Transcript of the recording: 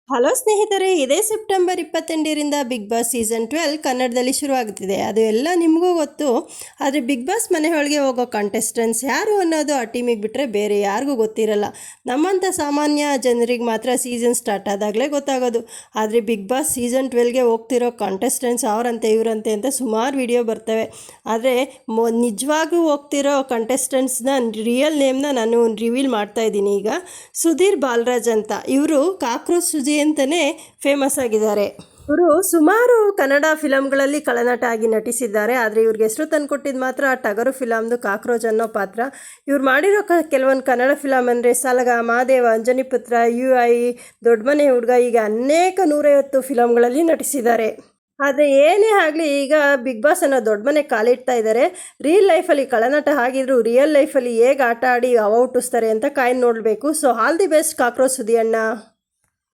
Hello ಸ್ನೇಹಿತರೆ, ಇದೇ September 28ರಿಂದ big boss season 12 ಕನ್ನಡದಲ್ಲಿ ಶುರುವಾಗುತ್ತಿದೆ. ಅದು ಎಲ್ಲ ನಿಮಗೂ ಗೊತ್ತು. ಆದರೆ ಬಿಗ್ ಬಾಸ್ ಮನೆಯೊಳಗೆ ಹೋಗೋ ಕಂಟೆಸ್ಟೆಂಟ್ಸ್ ಯಾರು ಅನ್ನೋದು ಆ ಟೀಮಿಗೆ ಬಿಟ್ಟರೆ ಬೇರೆ ಯಾರಿಗೂ ಗೊತ್ತಿರಲ್ಲ. ನಮ್ಮಂಥ ಸಾಮಾನ್ಯ ಜನರಿಗೆ ಮಾತ್ರ ಸೀಸನ್ ಸ್ಟಾರ್ಟ್ ಆದಾಗಲೇ ಗೊತ್ತಾಗೋದು. ಆದರೆ ಬಿಗ್ ಬಾಸ್ ಸೀಸನ್ 12ಗೆ ಹೋಗ್ತಿರೋ ಕಂಟೆಸ್ಟೆಂಟ್ಸ್ ಅವರಂತೆ ಇವರಂತೆ ಅಂತ ಸುಮಾರು ವಿಡಿಯೋ ಬರ್ತವೆ. ಆದರೆ ನಿಜವಾಗೂ ಹೋಗ್ತಿರೋ ಕಂಟೆಸ್ಟೆಂಟ್ಸ್ನ ರಿಯಲ್ ನೇಮ್ನ ನಾನು ರಿವೀಲ್ ಮಾಡ್ತಾ ಇದ್ದೀನಿ. ಈಗ ಸುಧೀರ್ ಬಾಲರಾಜ್ ಅಂತ, ಇವರು ಕಾಕ್ರೋಚ್ ಸುಜಿ ಅಂತಲೇ ಫೇಮಸ್ ಆಗಿದ್ದಾರೆ. ಇವರು ಸುಮಾರು ಕನ್ನಡ ಫಿಲಮ್ಗಳಲ್ಲಿ ಖಳನಟ ಆಗಿ ನಟಿಸಿದ್ದಾರೆ. ಆದರೆ ಇವ್ರಿಗೆ ಹೆಸರು ತಂದುಕೊಟ್ಟಿದ್ದು ಮಾತ್ರ ಟಗರು ಫಿಲಮ್ದು ಕಾಕ್ರೋಚ್ ಅನ್ನೋ ಪಾತ್ರ. ಇವ್ರು ಮಾಡಿರೋ ಕೆಲವೊಂದು ಕನ್ನಡ ಫಿಲಮ್ ಅಂದರೆ ಸಲಗ, ಮಾದೇವ, ಅಂಜನಿಪುತ್ರ, UI, ದೊಡ್ಡ ಮನೆ ಹುಡುಗ, ಈಗ ಅನೇಕ 150 ಫಿಲಮ್ಗಳಲ್ಲಿ ನಟಿಸಿದ್ದಾರೆ. ಆದರೆ ಏನೇ ಆಗಲಿ, ಈಗ ಬಿಗ್ ಬಾಸ್ ಅನ್ನೋ ದೊಡ್ಡ ಮನೆ ಕಾಲಿಡ್ತಾ ಇದ್ದಾರೆ. ರಿಯಲ್ ಲೈಫಲ್ಲಿ ಖಳನಟ ಆಗಿದ್ರು ರಿಯಲ್ ಲೈಫಲ್ಲಿ ಹೇಗೆ ಆಟ ಆಡಿ ಹುಟ್ಟಿಸ್ತಾರೆ ಅಂತ ಕಾಯ್ದು ನೋಡಬೇಕು. So all the best cockroach ಸುದಿ ಅಣ್ಣ.